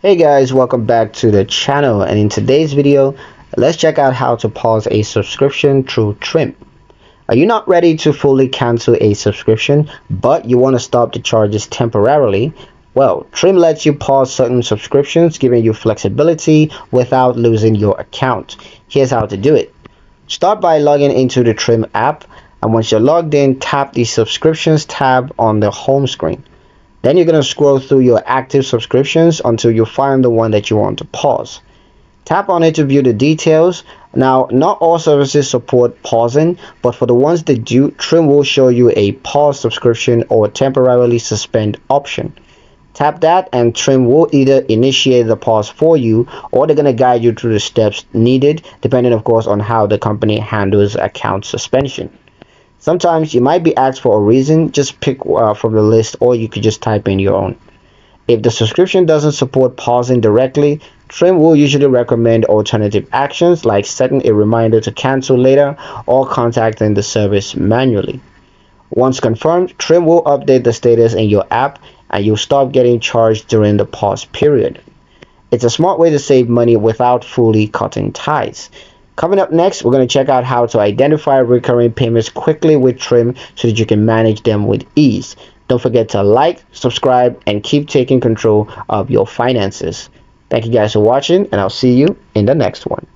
Hey guys, welcome back to the channel, and in today's video let's check out how to pause a subscription through Trim. Are you not ready to fully cancel a subscription but you want to stop the charges temporarily? Well, Trim lets you pause certain subscriptions, giving you flexibility without losing your account. Here's how to do it. Start by logging into the Trim app, and once you're logged in, tap the subscriptions tab on the home screen. Then you're going to scroll through your active subscriptions until you find the one that you want to pause. Tap on it to view the details. Now, not all services support pausing, but for the ones that do, Trim will show you a pause subscription or temporarily suspend option. Tap that and Trim will either initiate the pause for you, or they're going to guide you through the steps needed, depending of course on how the company handles account suspension. Sometimes you might be asked for a reason. Just pick from the list, or you could just type in your own. If the subscription doesn't support pausing directly, Trim will usually recommend alternative actions like setting a reminder to cancel later or contacting the service manually. Once confirmed, Trim will update the status in your app and you'll stop getting charged during the pause period. It's a smart way to save money without fully cutting ties. Coming up next, we're going to check out how to identify recurring payments quickly with Trim so that you can manage them with ease. Don't forget to like, subscribe, and keep taking control of your finances. Thank you guys for watching, and I'll see you in the next one.